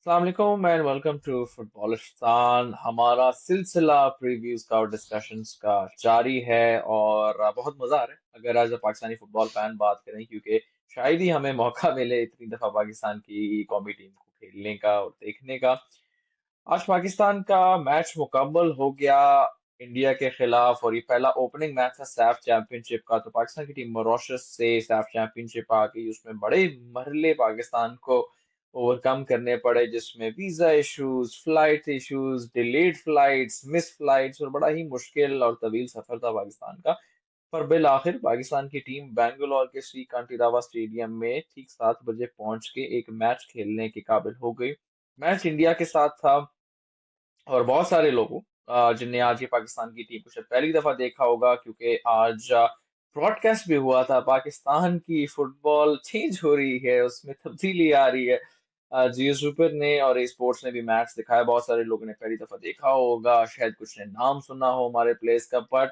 अस्सलाम वालेकुम and welcome to फुटबॉलिस्तान। हमारा सिलसिला प्रीव्यूज का और डिस्कशंस का जारी है और बहुत मजा आ रहा है अगर as a Pakistani football fan बात करें, क्योंकि शायद ही हमें मौका मिले इतनी दफा पाकिस्तान की कौमी टीम को खेलने का और देखने का। आज पाकिस्तान का मैच मुकम्मल हो गया इंडिया के खिलाफ, और ये पहला ओपनिंग मैच था सैफ चैंपियनशिप का। तो पाकिस्तान की टीम मॉरिशस से सैफ चैंपियनशिप आ गई, उसमें बड़े मरहले पाकिस्तान को ओवरकम करने पड़े, जिसमें visa issues, flight issues, delayed flights, miss flights और बड़ा ही मुश्किल और तवील सफर था पाकिस्तान का। पर बिल आखिर पाकिस्तान की टीम बेंगलोर के श्री कांटीरावा स्टेडियम में ठीक 7 बजे पहुंच के एक मैच खेलने के काबिल हो गई। मैच इंडिया के साथ था और बहुत सारे लोगों जिनने आज ये पाकिस्तान की टीम को शायद पहली दफा देखा होगा, क्योंकि आज ब्रॉडकास्ट भी हुआ था। पाकिस्तान की फुटबॉल चेंज हो रही है, उसमें तब्दीली आ रही है। जियो सुपर ने और ए स्पोर्ट्स ने भी मैच दिखाया। बहुत सारे लोगों ने पहली दफा देखा होगा, शायद कुछ ने नाम सुना हो हमारे प्लेयर्स का, बट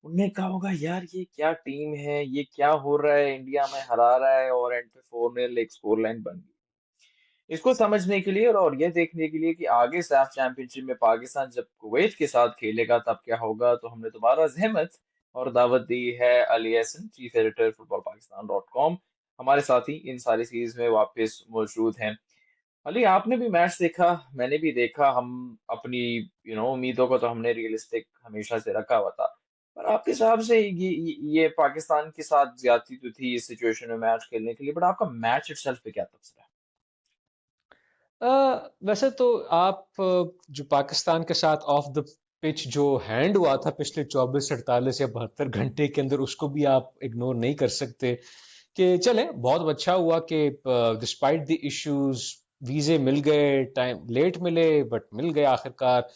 उनने कहा होगा यार ये क्या टीम है, ये क्या हो रहा है, इंडिया में हरा रहा है और एंड पे 4-0 एक स्कोर लाइन बन गई। इसको समझने के लिए और ये देखने के लिए कि आगे सैफ चैंपियनशिप में पाकिस्तान जब कुवैत के साथ खेलेगा तब क्या होगा, तो हमने दोबारा जहमत और दावत दी है Ali Hasan, chief editor football Pakistan .com। हमारे साथ ही इन सारी सीरीज में वापस मौजूद हैं। अली, आपने भी मैच देखा, मैंने भी देखा। हम अपनी उम्मीदों को तो हमने रियलिस्टिक हमेशा से रखा हुआ था, पर आपके हिसाब से ये पाकिस्तान के साथ ज्यादती तो थी इस सिचुएशन में मैच खेलने के लिए, बट आपका मैच इटसेल्फ पे क्या तबसरा वैसे तो आप जो पाकिस्तान के साथ ऑफ द पिच जो हैंड हुआ था पिछले 24 48 या 72 घंटे के अंदर, उसको भी आप इग्नोर नहीं कर सकते। कि चले, बहुत अच्छा हुआ कि डिस्पाइट द इश्यूज वीजे मिल गए, टाइम लेट मिले बट मिल गए आखिरकार।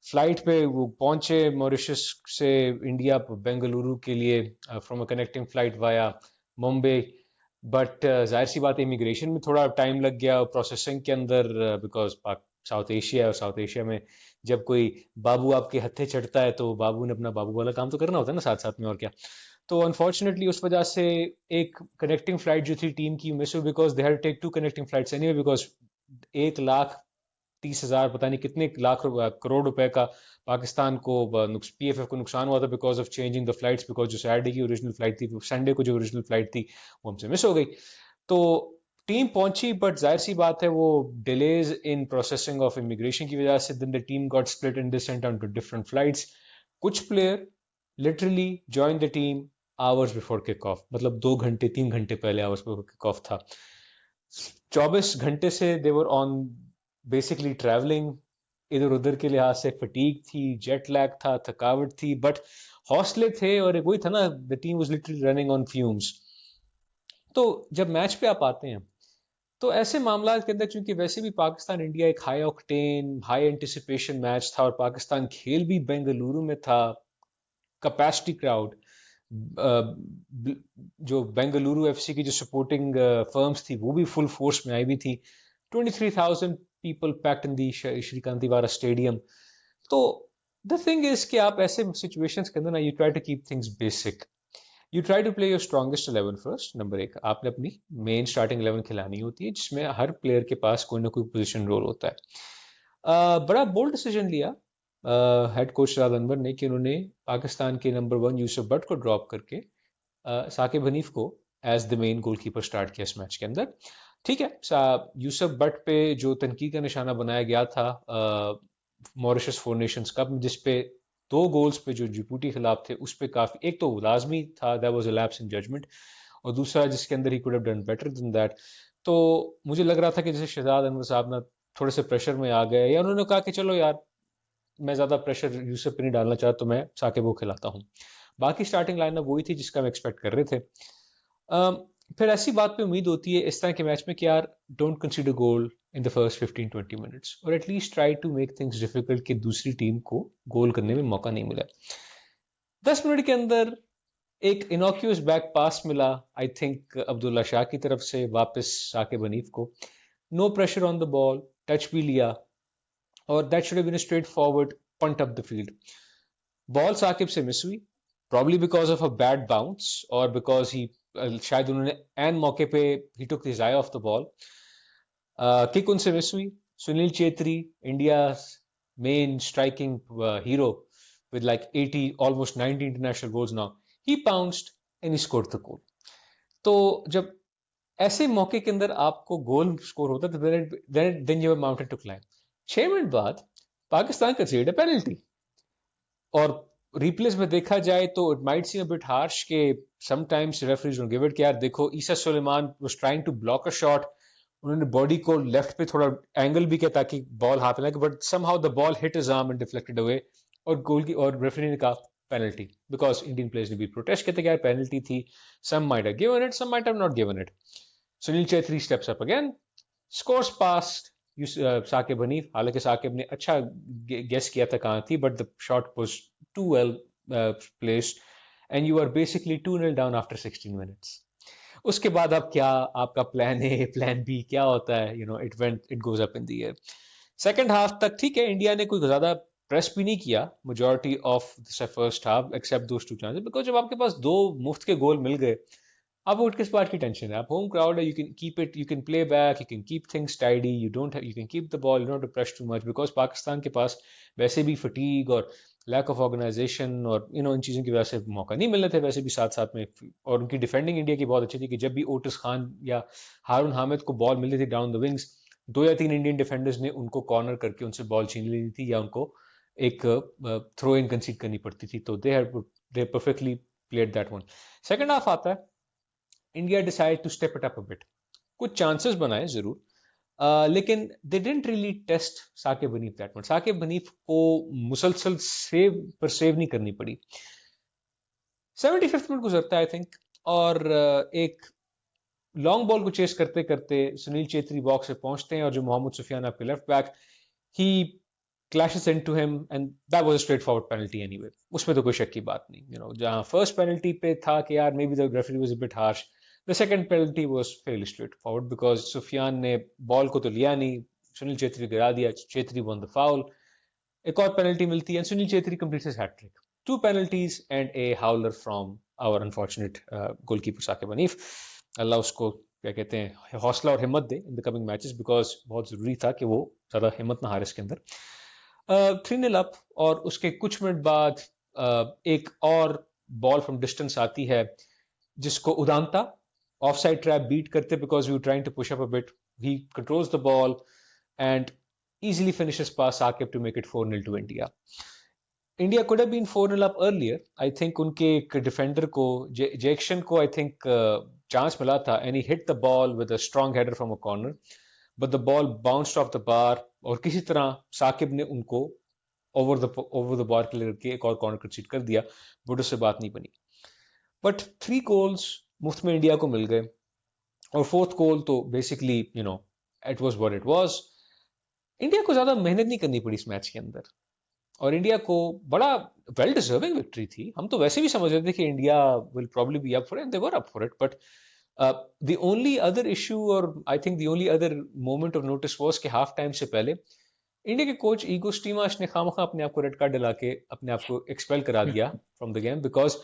फ्लाइट पे वो पहुंचे मॉरिशस से इंडिया बेंगलुरु के लिए, from a connecting flight via Mumbai. But जाहिर सी बात है, इमिग्रेशन में थोड़ा टाइम लग गया प्रोसेसिंग के अंदर, बिकॉज साउथ एशिया है, और साउथ एशिया में जब कोई बाबू आपके हत्थे चढ़ता है तो बाबू ने अपना बाबू वाला काम तो करना होता है ना, साथ साथ में, और क्या। तो अनफॉर्चुनेटली उस वजह से एक कनेक्टिंग फ्लाइट जो थी टीम की मिस हुई, because they had to take 2 connecting flights anyway, because 1,30,000 पता नहीं कितने करोड़ रुपए का पाकिस्तान को पीएफएफ को नुकसान हुआ था because of changing the flights, because जो सैटरडे की ओरिजिनल फ्लाइट थी, संडे को जो ओरिजिनल फ्लाइट थी वो हमसे मिस हो गई। तो टीम पहुंची, बट जाहिर सी बात है वो delays in processing of immigration की वजह से then the team got split and descend on to different flights. कुछ player literally join the team hours before kick off, मतलब 2 घंटे 3 घंटे पहले आवर्स बिफोर किक ऑफ था। 24 घंटे से देवर ऑन बेसिकली ट्रैवलिंग, इधर उधर के लिहाज से फटीक थी, जेट लैग था, थकावट थी, बट हौसले थे, और एक वही था ना, the team was literally running on fumes. तो जब मैच पे आप आते हैं तो ऐसे मामला के अंदर, चूंकि वैसे भी पाकिस्तान इंडिया एक high octane high anticipation match था, और पाकिस्तान खेल भी बेंगलुरु में था, कैपेसिटी क्राउड, जो बेंगलुरु एफसी की जो सपोर्टिंग फर्म्स थी वो भी फुल फोर्स में आई भी थी। 23,000 people packed in the Sreekanteerava stadium. तो द थिंग इज कि आप ऐसे सिचुएशंस के अंदर ना, you try to keep things basic. You try to play your strongest 11 first. Number एक, आपने अपनी मेन स्टार्टिंग 11 खिलानी होती है, जिसमें हर प्लेयर के पास कोई ना कोई पोजीशन रोल होता है। बड़ा बोल्ड डिसीजन लिया हेड कोच शाद अनवर ने, कि उन्होंने पाकिस्तान के नंबर 1 यूसुफ भट्ट को ड्रॉप करके साकिब हनीफ को as the main goalkeeper start किया इस मैच के अंदर। ठीक है, यूसुफ भट्ट पे जो तनकीद का निशाना बनाया गया था मॉरिशस 4 नेशंस कप में, जिसपे 2 गोल्स पे जो जिबूटी के खिलाफ थे, उस पे काफी, एक तो लाजमी था, that was a lapse in judgement, और दूसरा जिसके अंदर ही could have done better than that. तो मुझे लग रहा था कि जैसे शहजाद अनवर साहब ना थोड़े से प्रेशर में आ गए, या उन्होंने कहा कि चलो यार, मैं ज्यादा प्रेशर यूसुफ पे नहीं डालना चाहता, तो मैं साकिब को खिलाता हूँ। बाकी स्टार्टिंग लाइनअप वही थी जिसका हम एक्सपेक्ट कर रहे थे। अम, फिर ऐसी बात पे उम्मीद होती है इस तरह के मैच में कि यार, don't consider goal in the first 15-20 minutes, और at least try to make things difficult कि दूसरी टीम को गोल करने में मौका नहीं मिला। 10 मिनट के अंदर एक इनोक्यूस बैक पास मिला, आई थिंक अब्दुल्ला शाह की तरफ से वापस साकिब हनीफ को। No pressure on the ball, touch भी लिया, और that should have been a straightforward punt up the field. Ball Saqib से मिस हुई, probably because of a bad bounce, और बिकॉज ही शायद उन्होंने एन मौके पे ही took his eye of the ball. Kick उनसे मिस हुई, Sunil Chetri, India's main striking hero with like 80, almost 90 international goals now, he pounced and he scored the goal. तो जब ऐसे मौके के अंदर आपको गोल स्कोर होता है तो then you have mountain to climb. 6 minute बाद पाकिस्तान कंसीडर्ड अ पेनल्टी. और रिप्लेस में देखा जाए तो it might seem a bit harsh के sometimes referees don't give it कि यार देखो Easah Suliman was trying to block a shot, उन्होंने बॉडी को लेफ्ट पे थोड़ा एंगल भी किया ताकि बॉल हाथ में लगे, but somehow the ball hit his arm and deflected away, और गोल की और रेफरी ने कहा पेनल्टी बिकॉज इंडियन प्लेयर्स ने भी प्रोटेस्ट किया था कि यार पेनल्टी थी. Some might have given it, some might have not given it. Sunil Chhetri steps up again, scores past Saqib Hanif. हालांकि साकिब ने अच्छा गेस किया था कहाँ थी, but the shot was too well placed and you are basically 2-0 down after 16 minutes. उसके बाद अब क्या आपका प्लान ए प्लान बी क्या होता है, you know, it goes up in the air. Second half तक ठीक है, इंडिया ने कोई ज्यादा प्रेस भी नहीं किया majority of the first half except those two chances, because जब आपके पास दो मुफ्त के गोल मिल गए, अब वो किस बात की टेंशन है. आप होम क्राउड है, you can keep it, you can play back, you can keep things tidy, you can keep the ball, you don't press too much, because Pakistan के पास वैसे भी फटीग और लैक ऑफ ऑर्गेनाइजेशन और इन चीज़ों की वजह से मौका नहीं मिल रहे थे वैसे भी साथ साथ में. और उनकी डिफेंडिंग इंडिया की बहुत अच्छी थी कि जब भी ओटिस खान या हारून हामिद को बॉल मिल रही थी डाउन द विंग्स, 2 या 3 इंडियन डिफेंडर्स ने उनको कॉर्नर करके उनसे बॉल छीन ली थी या उनको एक थ्रो इन कंसीड करनी पड़ती थी. तो they perfectly played that one. Second half आता है, India decide to step it up a bit. कुछ चांसेस बनाए जरूर, लेकिन they didn't really test Saqib Hanif that much. Saqib Hanif को मुसलसल सेव पर सेव नहीं करनी पड़ी. 75th मिनट गुजरता है आई थिंक, और एक लॉन्ग बॉल को चेस करते करते सुनील चेत्री बॉक्स से पहुंचते हैं, और जो मोहम्मद सुफियान आपके left back, he clashes into him and that was a straightforward penalty anyway. उसमें तो कोई शक की बात नहीं. You know, जहाँ फर्स्ट पेनल्टी पे था कि यार maybe the referee was a bit harsh, the second penalty was fairly straightforward because Sufiyan ने बॉल को तो लिया नहीं, सुनील चेत्री गिरा दिया, चेत्री won the foul. एक और पेनल्टी मिलती है and Sunil Chhetri completes his hat trick. 2 penalties and a howler from our unfortunate goalkeeper Saqib Hanif. अल्लाह उसको क्या कहते हैं हौसला और हिम्मत दे in the coming matches, because बहुत जरूरी था कि वो ज्यादा हिम्मत ना हारे इसके अंदर. 3-0 अप, और उसके कुछ मिनट बाद एक और बॉल फ्रॉम डिस्टेंस आती है जिसको Udanta offside trap beat करते, because we trying to push up a bit. He controls the ball and easily finishes past Saqib to make it 4-0 to India. India could have been 4-0 up earlier. I think उनके एक defender को जेक्शन को I think chance मिला था and he hit the ball with a strong header from a corner, but the ball bounced off the bar और किसी तरह साकिब ने उनको over the bar क्लियर करके एक और कॉर्नर कंसीड कर दिया, बट उससे बात नहीं बनी. बट 3 गोल्स मुफ्त में इंडिया को मिल गए, और फोर्थ गोल तो basically you know it was what it was. India को ज्यादा मेहनत नहीं करनी पड़ी इस मैच के अंदर, और इंडिया को बड़ा वेल डिजर्विंग विक्ट्री थी. हम तो वैसे भी समझ रहे थे कि India will probably be up for it, they were up for it, but the only other issue और I think the only other moment of notice was कि हाफ टाइम से पहले इंडिया के कोच ईगो स्टीमाश ने खामखा अपने आप को red card दिला के अपने आप को एक्सपेल करा दिया फ्रॉम द गेम, बिकॉज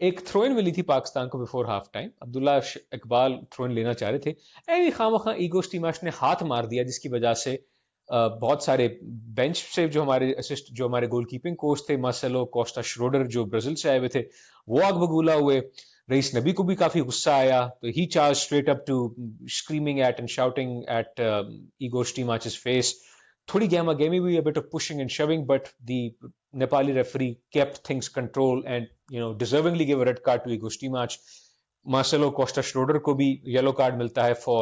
एक थ्रो इन मिली थी पाकिस्तान को before half time. Abdullah Iqbal throw in लेना चाह रहे थे, एंड खामखा ईगो स्टीमाश ने हाथ मार दिया, जिसकी वजह से बहुत सारे बेंच से जो हमारे गोलकीपिंग कोच थे मार्सेलो कोस्टा श्रोडर जो ब्राजील से आए हुए थे, वो आग बगूला हुए. रईस नबी को भी काफी गुस्सा आया, तो he charged straight up to screaming at and shouting at Igor Stimac's face. थोड़ी गेमा गेमी हुई, a bit of pushing and shoving, but the Nepali referee kept things control and deservingly gave a red card to Igor Stimac. Marcelo Costa Schroeder को भी yellow card मिलता है for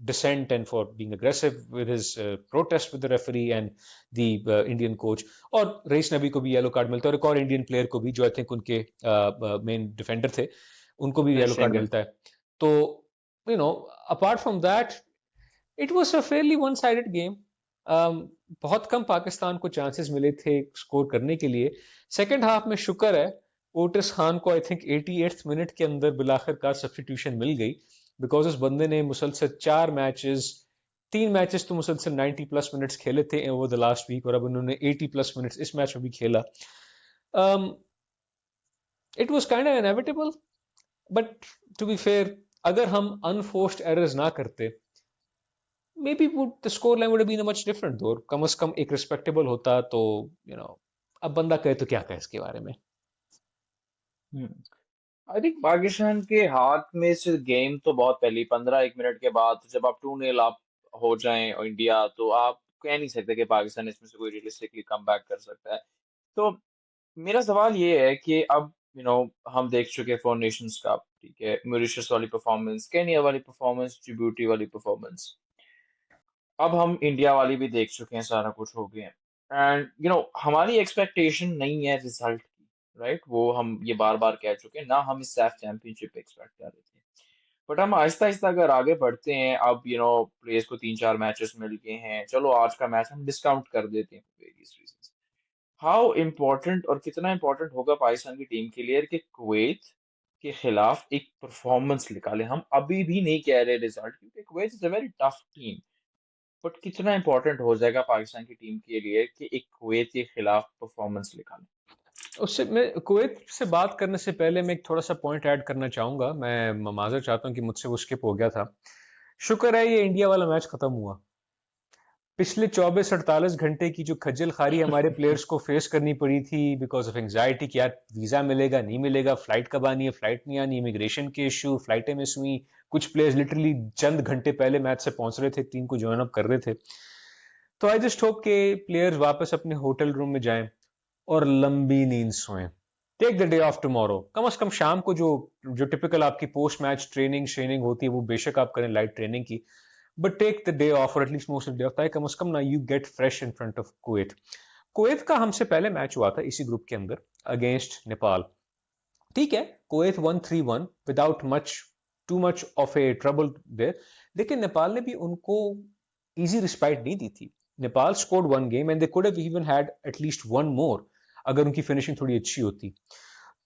dissent and for being aggressive with his protest with the referee and the Indian coach. और rice नबी को भी yellow card मिलता है, और एक और Indian player को भी जो I think उनके main defender थे, उनको भी yellow card मिलता है. तो apart from that, it was a fairly one-sided game. बहुत कम पाकिस्तान को चांसेस मिले थे स्कोर करने के लिए. सेकंड हाफ में शुक्र है ओटिस खान को आई थिंक 88th मिनट के अंदर बिलाखिरकार सब्स्टिट्यूशन मिल गई, बिकॉज उस बंदे ने मुसलसल 3 मैचेस तो मुसलसल 90+ मिनट्स खेले थे ओवर द लास्ट वीक, और अब उन्होंने 80+ मिनट्स इस मैच में भी खेला. It was kind of inevitable, but to be fair अगर हम अनफोर्स्ड एरर्स ना करते maybe would the score line would been much different though, कम से कम एक रिस्पेक्टेबल होता तो अब बंदा कहे तो क्या कहे इसके बारे में। आई थिंक पाकिस्तान के हाथ में से गेम तो बहुत पहले 15 1 मिनट के बाद जब आप 2-0 आप हो जाएं और इंडिया, तो आप कह नहीं सकते कि पाकिस्तान इसमें से कोई रियलिस्टिकली कम बैक कर सकता है। तो मेरा सवाल ये है कि अब हम देख चुके हैं 4 नेशंस कप, ठीक है, मॉरिशस वाली परफॉर्मेंस, केन्या वाली परफॉर्मेंस, जिबूटी वाली परफॉर्मेंस, अब हम इंडिया वाली भी देख चुके हैं, सारा कुछ हो गया है। एंड हमारी एक्सपेक्टेशन नहीं है रिजल्ट की, राइट, वो हम ये बार बार कह चुके हैं ना, हम इस सैफ चैंपियनशिप एक्सपेक्ट कर रहे थे। बट हम आहिस्ता आहिस्ता अगर आगे बढ़ते हैं, अब प्लेयर्स को 3 4 मैचेस मिल गए हैं, चलो आज का मैच हम डिस्काउंट कर देते हैं वेरियस रीजंस। हाउ इम्पोर्टेंट और कितना इम्पोर्टेंट होगा पाकिस्तान की टीम के लिए कि कुवैत के खिलाफ एक परफॉर्मेंस निकाले। हम अभी भी नहीं कह रहे रिजल्ट, क्योंकि Kuwait is a very tough team, but कितना इंपॉर्टेंट हो जाएगा पाकिस्तान की टीम के लिए कि एक कुवैत के खिलाफ परफॉर्मेंस निकालें। उससे मैं कुवैत से बात करने से पहले मैं एक थोड़ा सा पॉइंट ऐड करना चाहूंगा, मैं माजर चाहता हूँ कि मुझसे वो स्किप हो गया था। शुक्र है ये इंडिया वाला मैच खत्म हुआ। पिछले 24-48 घंटे की जो खज्जल खारी हमारे प्लेयर्स को फेस करनी पड़ी थी बिकॉज ऑफ एंजाइटी कि यार वीजा मिलेगा नहीं मिलेगा, फ्लाइट कब आनी है, फ्लाइट नहीं आनी, इमिग्रेशन के इशू, फ्लाइटें मिस हुई, कुछ प्लेयर्स लिटरली चंद घंटे पहले मैच से पहुंच रहे थे, टीम को ज्वाइन अप कर रहे थे। तो आई जस्ट होप के प्लेयर्स वापस अपने होटल रूम में जाएं और लंबी नींद सोएं। Take the day off tomorrow, कम से कम शाम को जो जो टिपिकल आपकी पोस्ट मैच ट्रेनिंग श्रेनिंग होती है वो बेशक आप करें लाइट ट्रेनिंग की, but take the day off, और at least most of day off, ताकि कम से कम ना you get fresh in front of Kuwait. Kuwait का हमसे पहले मैच हुआ था इसी ग्रुप के अंदर अगेंस्ट नेपाल। ठीक है, Kuwait 1-3-1 without much too much of a trouble there, लेकिन नेपाल ने भी उनको इजी रिस्पाइट नहीं दी थी। Nepal scored one game and they could have even had at least one more अगर उनकी फिनिशिंग थोड़ी अच्छी होती।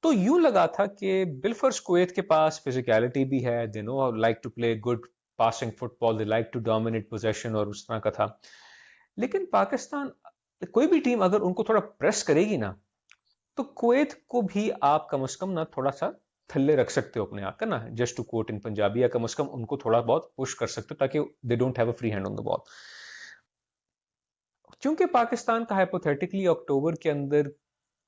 तो यूं लगा था कि बिलफर्स कुवैत के पास फिजिकलिटी भी है, they know like to play good passing football, they like to dominate possession और उस तरह का था। लेकिन पाकिस्तान, कोई भी टीम अगर उनको थोड़ा प्रेस करेगी ना, तो कुवैत को भी आप कम से कम ना थोड़ा सा थल्ले रख सकते हो अपने आप का ना, जस्ट टू कोट इन पंजाबी, या कम से कम उनको थोड़ा बहुत पुश कर सकते हो ताकि they don't have a free hand on the ball. क्योंकि पाकिस्तान का हाइपोथेटिकली अक्टूबर के अंदर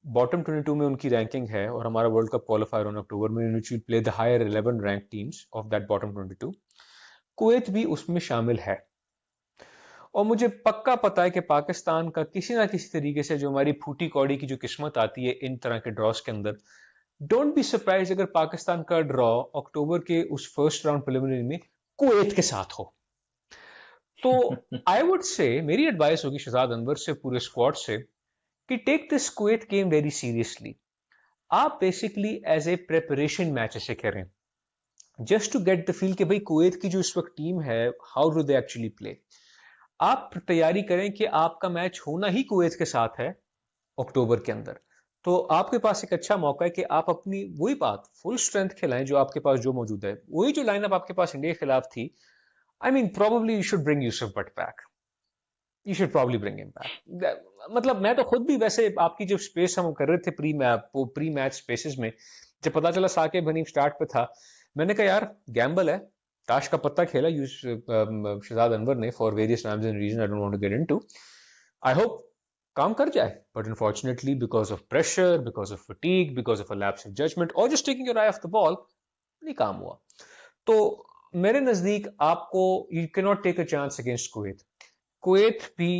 बॉटम 22 में उनकी रैंकिंग है और हमारा world cup qualifier on October में, which will play the higher 11 rank teams of that bottom 22, Kuwait भी उसमें शामिल है। और मुझे पक्का पता है कि पाकिस्तान का किसी ना किसी तरीके से जो हमारी फूटी कौड़ी की जो किस्मत आती है इन तरह के ड्रॉस के अंदर, डोंट बी सरप्राइज अगर पाकिस्तान का ड्रॉ अक्टूबर के उस फर्स्ट राउंड प्रिलिमिनरी में कुवैत के साथ हो। तो आई वुड से, मेरी एडवाइस होगी शहजाद अनवर से, पूरे स्क्वाड से, कि take this Kuwait game very seriously. आप basically as a preparation match ऐसे करें, just to get the feel कि भाई कुवैत की जो इस वक्त टीम है, how do they actually play. आप तैयारी करें कि आपका मैच होना ही कुवैत के साथ है अक्टूबर के अंदर, तो आपके पास एक अच्छा मौका है कि आप अपनी वही बात फुल स्ट्रेंथ खिलाएं जो आपके पास जो मौजूद है, वही जो लाइनअप आपके पास इंडिया के खिलाफ थी। I mean probably you should bring Yusuf but back, you should probably bring him back. मतलब मैं तो खुद भी वैसे आपकी जब स्पेस हम कर रहे थे प्री मैच स्पेसेस में, जब पता चला साकिब हनीफ स्टार्ट पे था, मैंने कहा यार गैम्बल है, ताश का पत्ता खेला शहजाद अनवर ने for various names and reason I don't want to get into. I hope काम कर जाए, but unfortunately because of pressure, because of fatigue, because of a lapse of judgement और just taking your eye of the ball, नहीं काम हुआ। तो मेरे नजदीक आपको, you can not take a chance against Kuwait. Kuwait भी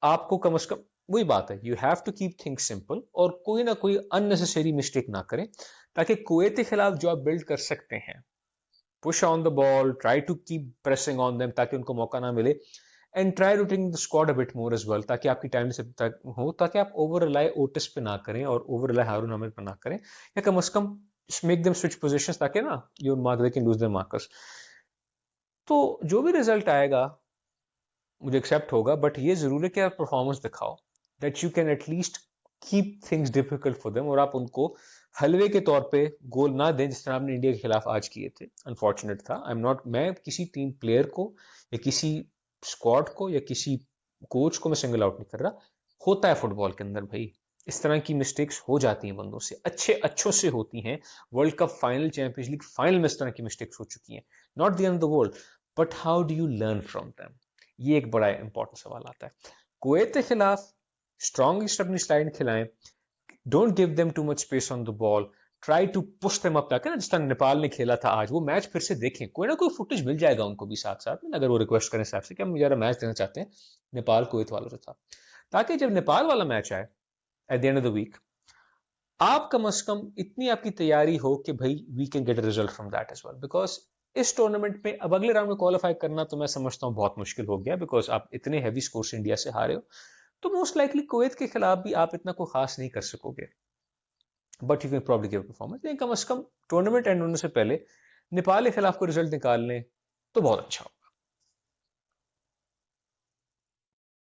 आपको कम से कम वही बात है, you have to keep things simple और कोई ना कोई अननेसेसरी मिस्टेक ना करें, ताकि कुवैत के खिलाफ जो आप बिल्ड कर सकते हैं, push on the ball, try to keep pressing on them ताकि उनको मौका ना मिले, and try rotating the squad a bit more as well, ताकि आपकी टाइम से हो, ताकि आप ओवर रिलाई ओटिस पे ना करें और ओवर रिलाई हारून अहमद पे ना करें, या कम से कम मेक देम स्विच पोजीशंस ताकि ना your mark they can lose their markers. तो जो भी रिजल्ट आएगा मुझे एक्सेप्ट होगा, बट ये जरूर है कि आप परफॉर्मेंस दिखाओ, that you can at least keep things difficult for them, और आप उनको हलवे के तौर पे गोल ना दें जिस तरह आपने इंडिया के खिलाफ आज किए थे। अनफॉर्चुनेट था, आई एम नॉट, मैं किसी टीम प्लेयर को या किसी स्क्वाड को या किसी कोच को मैं सिंगल आउट नहीं कर रहा, होता है फुटबॉल के अंदर भाई, इस तरह की मिस्टेक्स हो जाती हैं बंदों से, अच्छों से होती हैं। World cup final, champions league final में इस तरह की मिस्टेक्स हो चुकी हैं, not the end of the world, but how do you learn from them. ये एक बड़ा इंपॉर्टेंट सवाल आता है। कुवैत के खिलाफ स्ट्रॉन्गेस्ट अपनी स्लाइड खिलाएं, don't give them too much space on the ball, try to push them up, ताकि ना जिस तरह नेपाल ने खेला था आज, वो मैच फिर से देखें, कोई ना कोई फुटेज मिल जाएगा उनको भी साथ साथ में, अगर वो रिक्वेस्ट करें साहब से कि हम जरा मैच देना चाहते हैं नेपाल कुवैत वालों से था, ताकि जब नेपाल वाला मैच आए at the end of the week, आप कम से कम इतनी आपकी तैयारी हो कि भाई we can get a result from that as well, because इस टूर्नामेंट में अब अगले राउंड में क्वालिफाई करना तो मैं समझता हूँ बहुत मुश्किल हो गया, बिकॉज आप इतने हैवी स्कोर से इंडिया से हारे हो, तो मोस्ट लाइकली कुवैत के खिलाफ भी आप इतना कोई खास नहीं कर सकोगे, but you can probably give performance. लेकिन कम से कम टूर्नामेंट एंड होने से पहले नेपाल के खिलाफ कोई रिजल्ट निकाल लें तो बहुत अच्छा हो।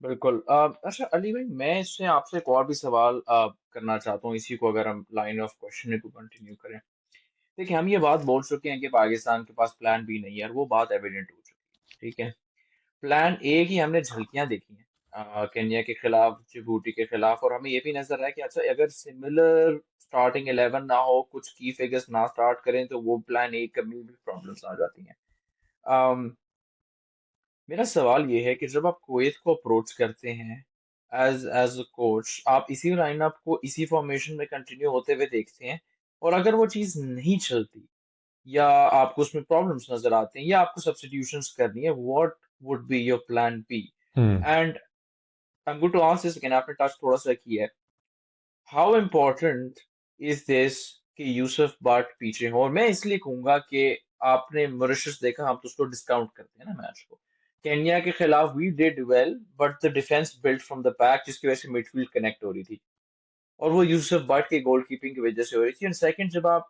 बिल्कुल। अच्छा अली भाई, मैं इससे आपसे एक और भी सवाल करना चाहता हूँ, इसी को अगर हम लाइन ऑफ क्वेश्चन को कंटिन्यू करें। देखिए, हम ये बात बोल चुके हैं कि पाकिस्तान के पास प्लान बी नहीं है, और वो बात एविडेंट हो चुकी है, ठीक है। प्लान ए की हमने झलकियां देखी हैं केन्या के खिलाफ, जिबूटी के खिलाफ, और हमें ये भी नजर आया कि अच्छा, अगर सिमिलर स्टार्टिंग 11 ना हो, कुछ की फिगर्स ना स्टार्ट करें, तो वो प्लान ए कभी भी प्रॉब्लम्स आ जाती हैं। अम, मेरा सवाल ये है कि जब आप कुवैत को अप्रोच करते हैं एज एज अ कोच, आप इसी लाइनअप को इसी फॉर्मेशन में कंटिन्यू होते हुए देखते हैं, और अगर वो चीज़ नहीं चलती, या आपको उसमें प्रॉब्लम्स नजर आते हैं, या आपको सब्स्टिट्यूशंस करनी है, what would be your plan B? And I am going to ask this again, आपने टच थोड़ा सा किया है, हाउ इम्पोर्टेंट इज दिस कि यूसुफ बट पीछे हो? और मैं इसलिए कहूंगा कि आपने मॉरिशस देखा, हम तो उसको डिस्काउंट करते हैं ना मैच को। केन्या के खिलाफ we did well, but the defence built from the back, जिसकी वजह से मिडफील्ड कनेक्ट हो रही थी, और वो यूसुफ बट के गोल कीपिंग की वजह से हो रही थी। एंड सेकंड, जब आप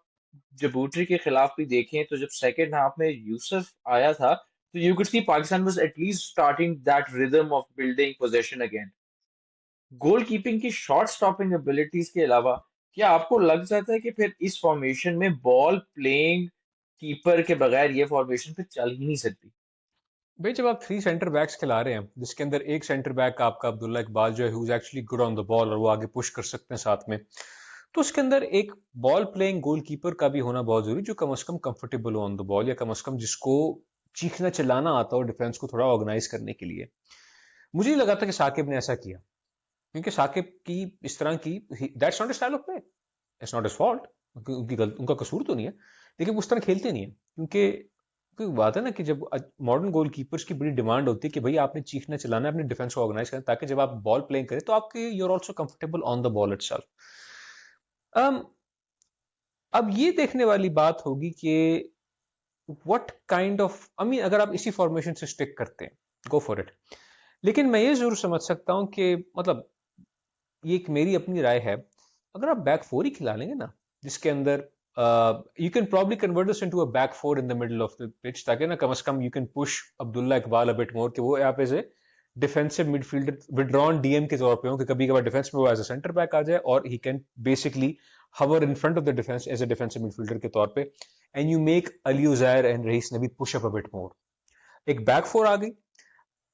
जिबूटी के खिलाफ भी देखें, तो जब सेकंड हाफ में यूसुफ आया था, तो you could see Pakistan was at least starting that rhythm of building possession again. Goal keeping की शॉट स्टॉपिंग एबिलिटीज के अलावा, क्या आपको लग जाता है कि फिर इस फॉर्मेशन में बॉल प्लेइंग कीपर के बगैर ये फॉर्मेशन फिर चल ही नहीं सकती? भाई जब आप 3 सेंटर बैक्स खिला रहे हैं, जिसके अंदर एक सेंटर बैक आपका अब्दुल्ला इकबाल जो है, who is actually good on the ball, और वो आगे पुश कर सकते हैं साथ में, तो उसके अंदर एक बॉल प्लेइंग गोलकीपर का भी होना बहुत जरूरी, जो कम से कम कंफर्टेबल हो ऑन द बॉल, या कम से कम जिसको चीखना चिल्लाना आता हो डिफेंस को थोड़ा ऑर्गेनाइज करने के लिए। मुझे नहीं लगा था कि साकिब ने ऐसा किया, क्योंकि साकिब की इस तरह की, that's not style of play, it's not his fault, उनका कसूर तो नहीं है, लेकिन वो उस तरह खेलते नहीं है, क्योंकि कोई बात है ना कि जब मॉडर्न गोलकीपर्स की बड़ी डिमांड होती है कि भाई आपने चीखना चलाना है, अपने डिफेंस को ऑर्गेनाइज करना, ताकि जब आप बॉल प्लेइंग करें तो आपके you are also comfortable on the ball itself. अब ये देखने वाली बात होगी कि what kind of, I mean अगर आप इसी फॉर्मेशन से स्टिक करते हैं, गो फॉर इट। लेकिन मैं ये जरूर समझ सकता हूं कि मतलब, ये एक मेरी अपनी राय है, अगर आप बैक फोर ही खिला लेंगे ना, जिसके अंदर you can probably convert this into a back four in the middle of the pitch, ताकि ना कम से कम you can push Abdullah Iqbal a bit more, कि वो यहाँ पे से डिफेंसिव मिडफील्डर विड्रॉन डीएम के तौर पे हो, कि कभी कभार डिफेंस में वो एज अ सेंटर बैक आ जाए, और he can basically hover in front of the defence as a defensive midfielder के तौर पे, and you make Ali Uzair and Raees Nabi push up a bit more. एक बैक फोर आ गई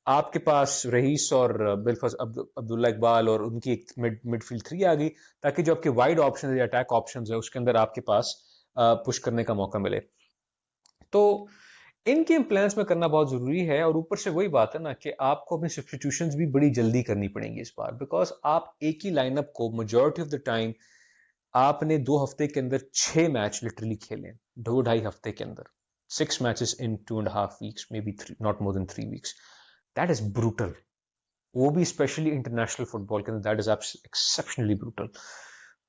आपके पास, रईस और बिलफस अब्दुल्ला इकबाल, और उनकी एक मिडफील्ड थ्री आ गई, ताकि जो आपके वाइड ऑप्शन या अटैक ऑप्शन है उसके अंदर आपके पास पुश करने का मौका मिले। तो इन गेम प्लान्स में करना बहुत जरूरी है, और ऊपर से वही बात है ना कि आपको अपनी सब्स्टिट्यूशंस भी बड़ी जल्दी करनी पड़ेंगी इस बार, बिकॉज आप एक ही लाइनअप को मेजॉरिटी ऑफ द टाइम, आपने 2 हफ्ते के अंदर 6 मैच लिटरली खेले, 2 ढाई हफ्ते के अंदर 6 matches in 2.5 weeks, may be not more than 3 weeks, that is brutal. वो भी स्पेशली इंटरनेशनल फुटबॉल के अंदर, दैट इज एक्सेप्शनली ब्रूटल।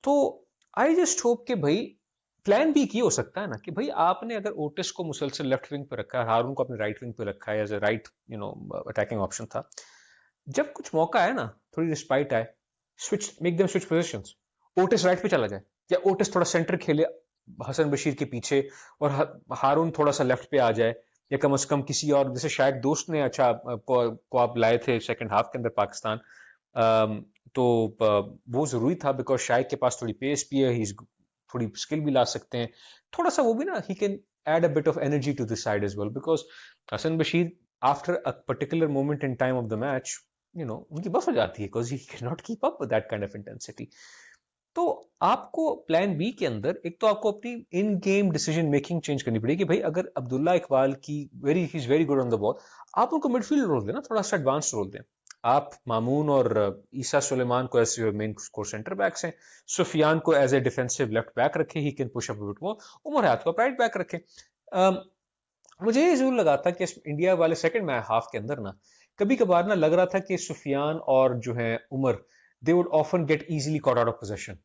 तो आई जस्ट होप कि भाई प्लान भी की हो सकता है ना, कि भाई आपने अगर ओटिस को मुसलसल लेफ्ट विंग पे रखा है, हारून को अपने राइट विंग पे रखा है as a right attacking option था, जब कुछ मौका है ना, थोड़ी रिस्पाइट आए, switch, make them switch positions, Otis right पे चला जाए, या ओटिस थोड़ा सेंटर खेले हसन बशीर के पीछे, और हारून थोड़ा सा लेफ्ट पे आ जाए, या कम से कम किसी और, जैसे शायद दोस्त ने अच्छा को आप लाए थे सेकंड हाफ के अंदर पाकिस्तान, तो वो जरूरी था, बिकॉज शायद के पास थोड़ी पेस भी है, ही थोड़ी स्किल भी ला सकते हैं, थोड़ा सा वो भी ना, he can add a bit of energy to this side as well, because Hasan Bashir after a particular moment in time of the match, उनकी बस हो जाती है, because he can not keep up with that kind of intensity. तो आपको plan B के अंदर एक तो आपको अपनी इन गेम डिसीजन मेकिंग चेंज करनी पड़ेगी कि भाई अगर अब्दुल्ला इकबाल की he is very good on the ball, आप उनको मिडफील्ड रोल दें ना, थोड़ा सा एडवांस रोल दें। आप मामून और ईसा सुलेमान को as main core centre backs हैं, सुफियान को as a defensive left back रखें, he can push up bit more, Umar Hayat को राइट बैक रखें। मुझे ये जरूर लगा था कि इंडिया वाले सेकंड मैच हाफ के अंदर ना कभी कभार ना लग रहा था कि सुफियान और जो है Umar, they would often get easily caught out of position,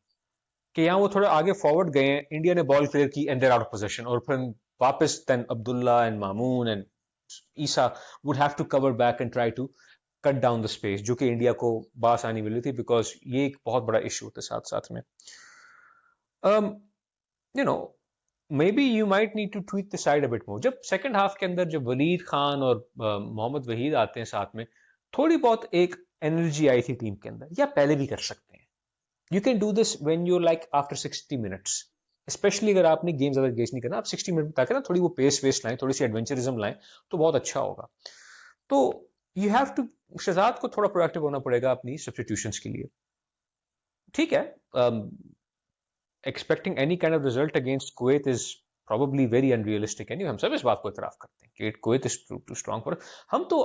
कि यहाँ वो थोड़े आगे फॉरवर्ड गए हैं, इंडिया ने बॉल क्लियर की and there out of position, और फिर वापस then Abdullah and Mamun and Isa would have to cover back and try to cut down the space, जो कि इंडिया को बासानी मिली थी, बिकॉज ये एक बहुत बड़ा इशू था साथ साथ में। You know, maybe you might need to tweak the side a bit more. जब सेकंड हाफ के अंदर जब वलीद खान और मोहम्मद वहीद आते हैं साथ में, थोड़ी बहुत एक एनर्जी आई थी टीम के अंदर, या पहले भी कर सकते हैं। You can do this when you like after 60 minutes, specially अगर आपने गेम ज्यादा गेज नहीं करना, आप 60 मिनट ताकि ना थोड़ी वो पेस वेस लाएं, थोड़ी सी एडवेंचरिज्म लाएं, तो बहुत अच्छा होगा। तो यू हैव टू, शहजाद को थोड़ा प्रोएक्टिव होना पड़ेगा अपनी सब्स्टिट्यूशंस के लिए। ठीक है, expecting any kind of result against Kuwait is probably very unrealistic, and हम सब इस बात को इतराफ करते हैं कि Kuwait is too strong for हम। तो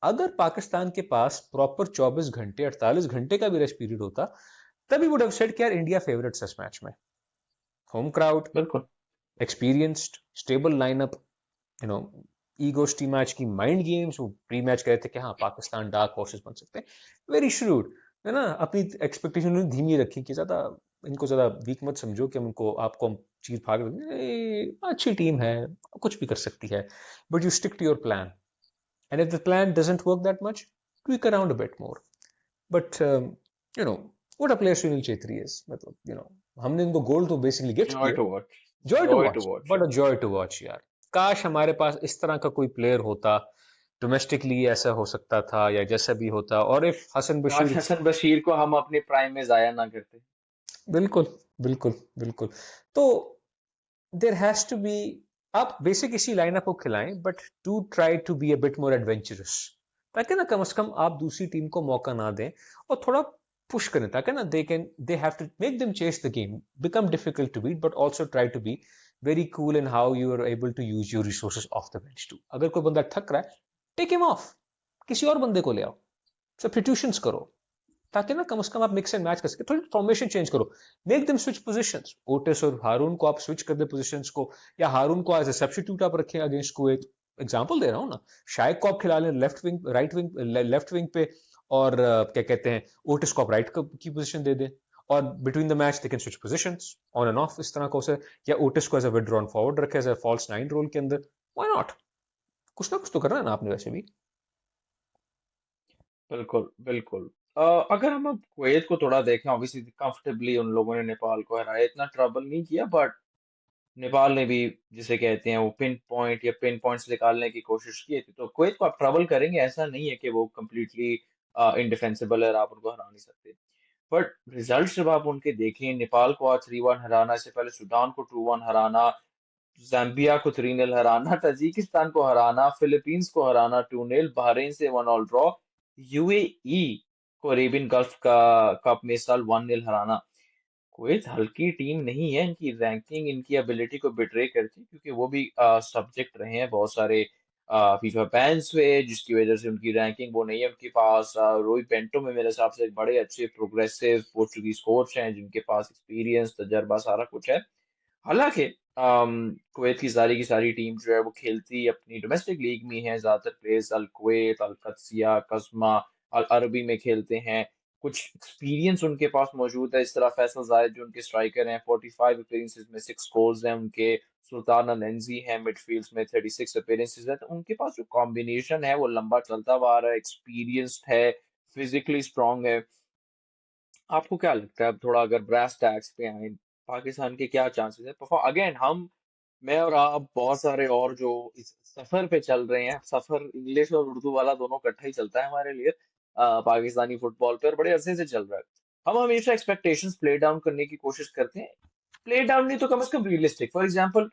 अगर पाकिस्तान के पास प्रॉपर 24 घंटे 48 घंटे का भी रेस्ट पीरियड होता, तभी वुड हैव सेड कि यार इंडिया फेवरेट्स इस मैच में, होम क्राउड, बिल्कुल experienced, stable lineup, you know, ego T match की माइंड गेम्स, वो प्री मैच कह रहे थे कि हाँ पाकिस्तान डार्क हॉर्सेस बन सकते हैं, वेरी श्रूड है ना। अपनी एक्सपेक्टेशन धीमी रखी कि ज्यादा इनको ज्यादा वीक मत समझो कि हमको आपको हम चीज भाग अच्छी टीम है, कुछ भी कर सकती है, but you stick to your plan, and if the plan doesn't work that much, tweak around a bit more. But you know what a player Sunil Chhetri is, मतलब यू नो, हमने इनको गोल्ड तो बेसिकली गिफ्ट जॉय किया, to watch, joy to joy to watch, watch but यार। A Joy to watch यार। काश हमारे पास इस तरह का कोई प्लेयर होता, डोमेस्टिकली ऐसा हो सकता था या जैसा भी होता, और इफ हसन काश बशीर, हसन बशीर को हम अपने प्राइम में जाया ना करते। बिल्कुल बिल्कुल बिल्कुल। तो देयर हैज टू बी, आप बेसिक इसी लाइनअप को खिलाएं, but to try to be a bit more adventurous, ताकि ना कम से कम आप दूसरी टीम को मौका ना दें, और थोड़ा पुश करें, ताकि ना they have to make them chase the game, become difficult to beat, but also try to be very cool in how you are able to use your resources of the bench too. अगर कोई बंदा थक रहा है, take him of, किसी और बंदे को ले आओ, सब्स्टिट्यूशंस करो, ताकि ना कम से कम आप मिक्स एंड मैच कर सके, थोड़ी फॉर्मेशन चेंज करो, make them switch positions, Otis और हारून को आप स्विच कर दे पोजीशंस को, या हारून को एज ए सब्स्टिट्यूट आप रखें अगेंस्ट कुवैत, एग्जांपल दे रहा हूं ना। शायद को आप खिला लें left wing, right wing, left wing पे, और क्या कहते हैं, ओटिस को आप राइट की पोजीशन दे दें, और between the match they can switch positions on and off, इस तरह को से, या ओटिस को एज अ विड्रॉन फॉरवर्ड रखे as a false nine role के अंदर, व्हाई नॉट, कुछ ना कुछ तो करना है ना आपने वैसे भी। बिल्कुल बिल्कुल। अगर हम अब कुवैत को थोड़ा देखें, ऑब्वियसली कंफर्टेबली उन लोगों ने नेपाल को हराया, इतना ट्रबल नहीं किया, बट नेपाल ने भी जिसे कहते हैं वो पिन पॉइंट या पिन पॉइंट्स निकालने की कोशिश की थी। तो कुवैत को आप ट्रबल करेंगे, ऐसा नहीं है कि वो कम्प्लीटली इनडिफेंसिबल है और आप उनको हरा नहीं सकते। बट रिजल्ट जब आप उनके देखें, नेपाल को आज 3-1 हराना, इससे पहले सूडान को 2-1 हराना, जाम्बिया को 3-0 हराना, ताजिकिस्तान को हराना, फिलीपींस को हराना 2-0, बहरीन से 1-1 ड्रॉ, यूएई को अरेबियन गल्फ का कप में इस साल 1-0 हराना। कुवैत हल्की टीम नहीं है, इनकी रैंकिंग इनकी एबिलिटी को बिट्रे करती है, क्योंकि वो भी सब्जेक्ट रहे हैं बहुत सारे फीफा बैन्स हुए, जिसकी वजह से उनकी रैंकिंग वो नहीं है उनके पास। रोई पेंटो में मेरे हिसाब से एक बड़े अच्छे प्रोग्रेसिव पोर्चुगीज कोच हैं, जिनके पास एक्सपीरियंस तजर्बा सारा कुछ है। हालांकि कुवैत की सारी टीम जो है वो खेलती अपनी डोमेस्टिक लीग में है, ज्यादातर प्लेयर्स अल कुवैत, अल कदसिया, कस्मा, अल अरबी में खेलते हैं। कुछ एक्सपीरियंस उनके पास मौजूद है, इस तरह फैसल जायद जो उनके स्ट्राइकर हैं, 45 अपीयरेंसेस में 6 गोल्स हैं उनके। सुल्तान अल नंजी हैं मिडफील्ड में, 36 अपीयरेंसेस है। तो उनके पास जो कॉम्बिनेशन है वो लंबा चलता हुआ आ रहा है, एक्सपीरियंस्ड है, फिजिकली स्ट्रांग है। आपको क्या लगता है, अब थोड़ा अगर ब्रास टैक्स पे आए, पाकिस्तान के क्या चांसेस है? अगेन हम, मैं और आप, बहुत सारे और जो इस सफर पे चल रहे हैं, सफर इंग्लिश और उर्दू वाला दोनों इकट्ठा ही चलता है हमारे लिए, पाकिस्तानी फुटबॉल पे, और बड़े अरसे से चल रहा है। हम हमेशा एक्सपेक्टेशंस प्ले डाउन करने की कोशिश करते हैं, प्ले डाउन नहीं तो कम से कम रियलिस्टिक। फॉर एग्जांपल,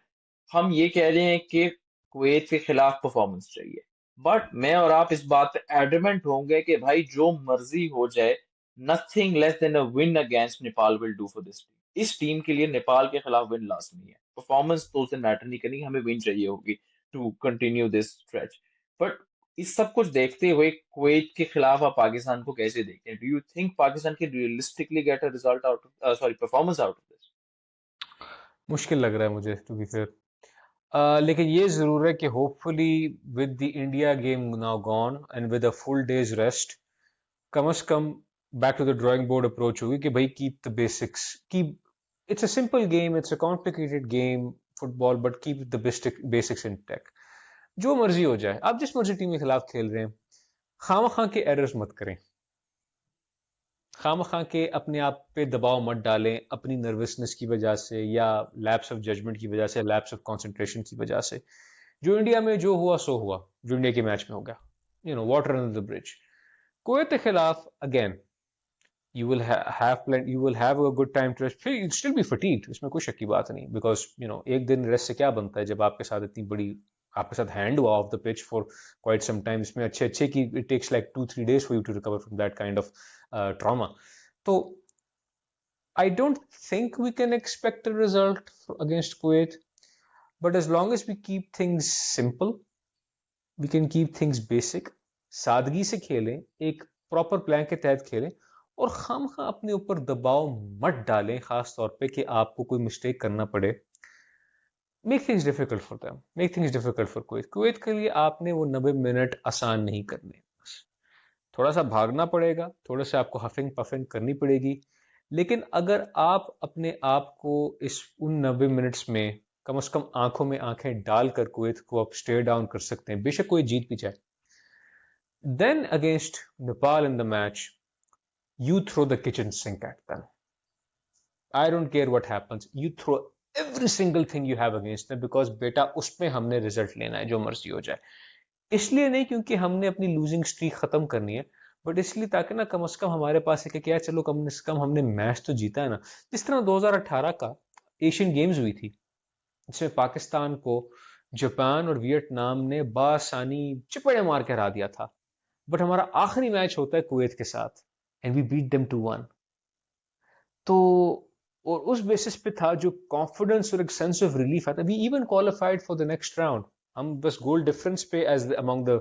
हम ये कह रहे हैं कि कुवैत के खिलाफ परफॉर्मेंस चाहिए, बट मैं और आप इस बात पे एडमेंट होंगे कि भाई जो मर्जी हो जाए, nothing less than a win against Nepal will do for this team. इस टीम के लिए नेपाल के खिलाफ विन लाजमी है। परफॉर्मेंस तो उसे मैटर नहीं करनी, हमें विन चाहिए होगी to continue this stretch. But इस सब कुछ देखते हुए कुवैत के खिलाफ आप पाकिस्तान को कैसे देखते हैं? Do you think Pakistan can realistically gate a result out of sorry performance out of this? मुश्किल लग रहा है मुझे, टू बी फेयर। लेकिन ये जरूर है कि hopefully with the India game now gone and with a full day's rest, कम से कम back to the drawing board approach होगी कि भाई keep the basics, keep, it's a simple game, it's a complicated game football, but keep the basics intact. जो मर्जी हो जाए, आप जिस मर्जी टीम के खिलाफ खेल रहे हैं, खाम खां के एरर्स मत करें, खाम खां के अपने आप पे दबाव मत डालें अपनी नर्वसनेस की वजह से या लैप्स ऑफ जजमेंट की वजह से, लैप्स ऑफ कंसंट्रेशन की वजह से। जो इंडिया में जो हुआ सो हुआ, जो इंडिया के मैच में हो गया, water under the bridge. Kuwait के खिलाफ again you will have a good time to rest, फिर you'll still be fatigued, इसमें कोई शक की बात नहीं, because एक दिन रेस्ट से क्या बनता है जब आपके साथ इतनी बड़ी, आपके साथ हैंड हुआ off the pitch for quite some time, इसमें अच्छे अच्छे की it takes like 2-3 days for you to recover from that kind of trauma. तो I don't think we can expect a result against Kuwait, but as long as we keep things simple, we can keep things basic, सादगी से खेलें, एक proper plan के तहत खेलें, और खामखा अपने ऊपर दबाव मत डालें, खास तौर पे कि आपको कोई मिस्टेक करना पड़े। Make things difficult for them, make things difficult for Kuwait. Kuwait के लिए आपने वो 90 मिनट आसान नहीं करने, थोड़ा सा भागना पड़ेगा, थोड़ा सा आपको हफिंग पफिंग करनी पड़ेगी, लेकिन अगर आप अपने आप को इस उन 90 मिनट्स में कम से कम आंखों में आंखें डालकर कुवैत को आप स्टेयर डाउन कर सकते हैं, बेशक कोई जीत भी जाए, then against Nepal in the match, you throw the kitchen sink at them. I don't care what happens. You throw every single thing you have against them, because बेटा उसमें हमने रिजल्ट लेना है, जो मर्जी हो जाए। इसलिए नहीं क्योंकि हमने अपनी लूजिंग स्ट्रीक खत्म करनी है, बट इसलिए ताकि ना कम से कम हमारे पास है कि क्या, चलो कम से कम हमने मैच तो जीता है ना। जिस तरह 2018 का एशियन गेम्स हुई थी, जिसमें पाकिस्तान को जापान और वियतनाम ने बासानी चिपड़े मार के हरा दिया था, बट हमारा आखिरी मैच होता है कुवैत के साथ एंड वी बीट देम 2-1। तो और उस बेसिस पे था जो कॉन्फिडेंस और एक सेंस ऑफ रिलीफ आता, we even qualified for the next round. हम बस गोल डिफरेंस पे as among the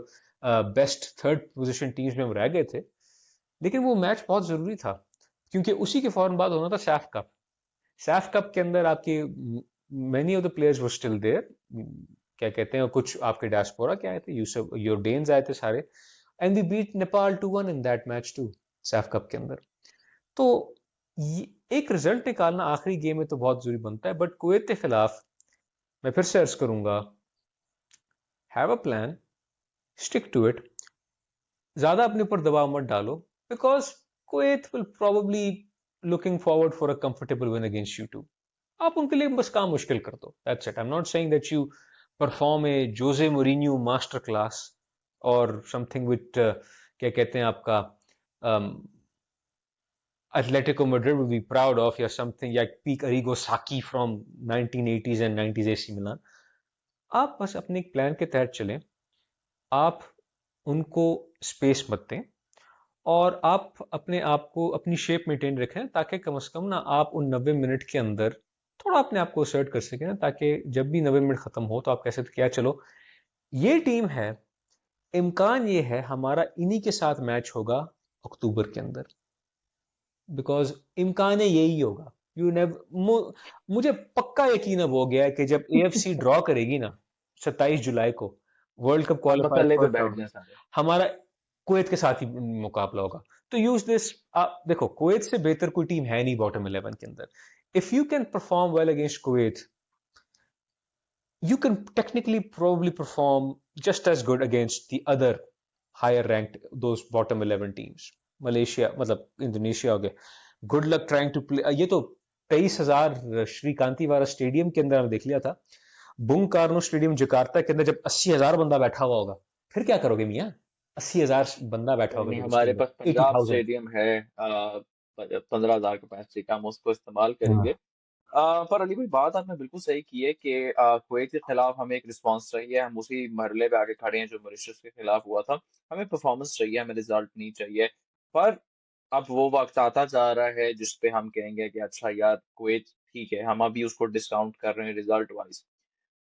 best third position teams में हम रह गए थे, लेकिन वो मैच बहुत जरूरी था, क्योंकि उसी के फौरन बाद होना था सैफ कप। सैफ कप के अंदर आपके many of the players were still there, क्या कहते हैं, कुछ आपके डायस्पोरा के आए थे, यूसुफ योरडेन्स आए थे सारे, and we beat Nepal 2-1 in that match too, SAFF cup के अंदर। तो एक रिजल्ट निकालना आखिरी गेम में तो बहुत जरूरी बनता है, बट कुवैत के खिलाफ मैं फिर से अर्ज करूंगा, have a plan, stick to it, ज्यादा अपने ऊपर दबाव मत डालो, because Kuwait will probably looking forward for a comfortable win against you too. आप उनके लिए बस काम मुश्किल कर दो, that's it. I am not saying that you perform a Jose Mourinho masterclass और समथिंग विद क्या कहते हैं आपका Atletico Madrid will be proud of, या something like peak Arrigo Sacchi from 1980s and 90s AC Milan। आप बस अपने एक प्लान के तहत चलें, आप उनको स्पेस मत दें, और आप अपने आप को अपनी शेप मेंटेन रखें, ताकि कम से कम ना आप उन 90 मिनट के अंदर थोड़ा अपने आप को असर्ट कर सकें ना, ताकि जब भी 90 मिनट खत्म हो तो आप कह सकते क्या, चलो ये टीम है, इम्कान ये है हमारा इन्हीं के साथ मैच होगा अक्टूबर के अंदर, बिकॉज इम्कान है यही होगा। यू नेवर, मुझे पक्का यकीन अब हो गया है कि जब एएफसी ड्रॉ करेगी ना 27 जुलाई को, वर्ल्ड कप हम क्वालिफायर मसले पे फर्स्ट बैठ राउंड में, जाए सारे। हमारा कुवैत के साथ ही मुकाबला होगा। तो यूज दिस, देखो कुवैत से बेहतर कोई टीम है नहीं बॉटम 11 के अंदर। If you can perform well against Kuwait, you can technically probably perform just as good against the other higher ranked, those bottom 11 teams, Malaysia मतलब इंडोनेशिया हो गया। Good luck trying to play, ये तो 23,000 श्रीकांतीवारा stadium के अंदर देख लिया था, बुंग कार्नो स्टेडियम जकार्ता के अंदर जब 80,000 बंदा बैठा हुआ होगा, फिर क्या करोगे मियाँ? 80,000 बंदा बैठा कोई होगा नहीं, जब उसके हमारे अंदर, पास पंजाब 80,000। स्टेडियम है, 15,000 कैपेसिटी का, हम उसको इस्तेमाल करेंगे। पर अली भाई, बात आपने बिल्कुल सही की है कि कुवैत के खिलाफ हमें एक रिस्पांस चाहिए। हम उसी मरहले पे आगे खड़े हैं जो मॉरिशस के खिलाफ हुआ था। हमें परफॉर्मेंस चाहिए, हमें रिजल्ट नहीं चाहिए। पर अब वो वक्त आता जा रहा है जिसपे हम कहेंगे कि अच्छा यार कुवैत ठीक है, हम अभी उसको डिस्काउंट कर रहे हैं रिजल्ट वाइज,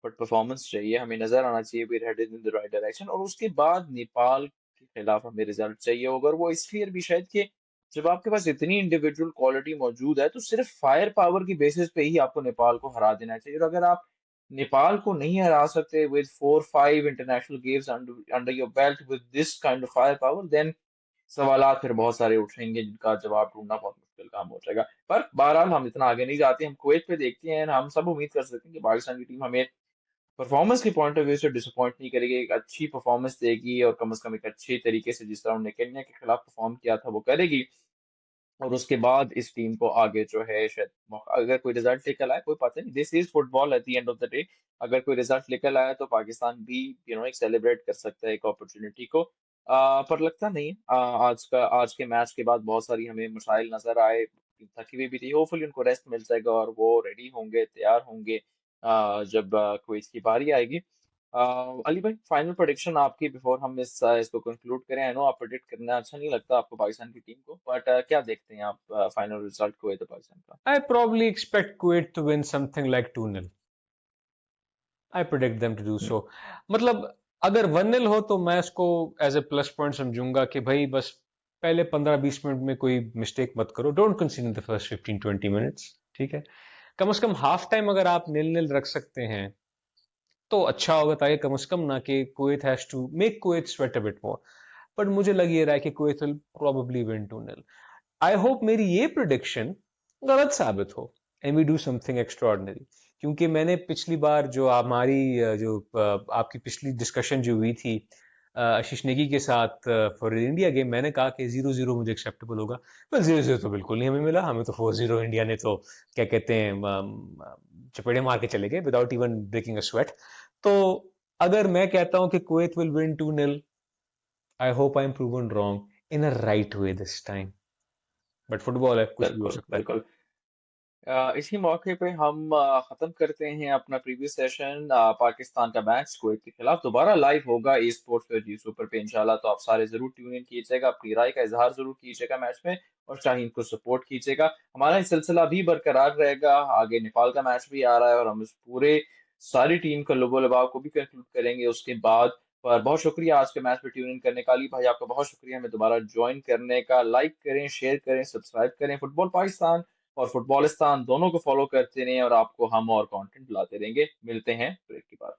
बट परफॉर्मेंस चाहिए, हमें नजर आना चाहिए we headed in the right direction. और उसके बाद नेपाल के खिलाफ हमें रिजल्ट चाहिए होगा, और वो इसलिए भी शायद कि जब आपके पास इतनी इंडिविजुअल क्वालिटी मौजूद है तो सिर्फ फायर पावर की बेसिस पे ही आपको नेपाल को हरा देना चाहिए। और अगर आप नेपाल को नहीं हरा सकते with 4-5 international games under your belt with this kind of firepower, then सवालात फिर बहुत सारे उठेंगे जिनका जवाब ढूंढना बहुत मुश्किल काम हो जाएगा। पर बहरहाल हम इतना आगे नहीं जाते, हम कुवैत पे देखते हैं। हम सब उम्मीद कर सकते हैं कि पाकिस्तान की टीम हमें परफॉर्मेंस के पॉइंट ऑफ व्यू से डिसअपॉइंट नहीं करेगी, एक अच्छी परफॉर्मेंस देगी, और कम से कम एक अच्छे तरीके से जिस तरह उन्होंने केन्या के खिलाफ परफॉर्म किया था वो करेगी। और उसके बाद इस टीम को आगे जो है शायद अगर कोई रिजल्ट निकल आए, कोई पता नहीं, this is football eight the end of the day. अगर कोई रिजल्ट निकल आया तो पाकिस्तान भी एक सेलिब्रेट कर सकता है एक अपॉर्चुनिटी को। पर लगता नहीं है। आज के मैच के बाद बहुत सारी हमें मसाइल नजर आए, थकी हुई भी थी, होपफुली उनको रेस्ट मिल जाएगा और वो रेडी होंगे, तैयार होंगे जब क्विज की बारी आएगी। अली भाई, फाइनल प्रेडिक्शन आपकी बिफोर हम इसको कंक्लूड करें। आई नो आप प्रेडिक्ट करना अच्छा नहीं लगता आपको पाकिस्तान की टीम को, बट क्या देखते हैं आप फाइनल रिजल्ट को, है तो पाकिस्तान का? I probably expect Kuwait to win something like 2-0. I predict them to do so. मतलब अगर 1-0 हो तो मैं इसको एज ए प्लस पॉइंट समझूंगा कि भाई बस पहले 15-20 मिनट में कोई मिस्टेक मत करो, don't consider the first 15-20 minutes, ठीक है। कम से कम हाफ टाइम अगर आप 0-0 रख सकते हैं तो अच्छा होगा, ताकि कम से कम ना कि Kuwait has to make Kuwait sweat a bit more. But मुझे लग ये रहा है कि Kuwait will probably win 2-0। I hope मेरी ये प्रिडिक्शन गलत साबित हो and we do something extraordinary. क्योंकि मैंने पिछली बार जो हमारी आपकी पिछली डिस्कशन जो हुई थी आशीष नेगी के साथ फॉर इंडिया गेम, मैंने कहा कि 0-0 मुझे एक्सेप्टेबल होगा। पर 0-0 तो बिल्कुल नहीं हमें मिला, हमें तो 4-0 इंडिया ने तो क्या कहते हैं चपेड़े मार के चले गए without even breaking a sweat. तो अगर मैं कहता हूं कि Kuwait will win 2-0, I hope I am proven wrong in a right way this time. But football है, कुछ भी हो बिल्कुल सकता है। बिल्कुल। इसी मौके पे हम खत्म करते हैं अपना प्रीवियस सेशन। पाकिस्तान का मैच कुवैत के खिलाफ दोबारा लाइव होगा ई स्पोर्ट्स पे, जी सुपर पे इंशाल्लाह। तो आप सारे जरूर ट्यून इन कीजिएगा, अपनी राय का इजहार जरूर कीजिएगा मैच में, और शाहीन को सपोर्ट कीजिएगा। हमारा ये सिलसिला भी बरकरार रहेगा, आगे नेपाल का मैच भी आ रहा है और हम इस पूरे सारी टीम का लोगो लबाव को भी कंक्लूड करेंगे उसके बाद। पर बहुत शुक्रिया आज के मैच पे ट्यून इन करने का। अली भाई आपका बहुत शुक्रिया हमें दोबारा ज्वाइन करने का। लाइक करें, शेयर करें, सब्सक्राइब करें, फुटबॉल पाकिस्तान और फुटबॉलिस्तान दोनों को फॉलो करते रहें, और आपको हम और कंटेंट लाते रहेंगे। मिलते हैं ब्रेक के बाद।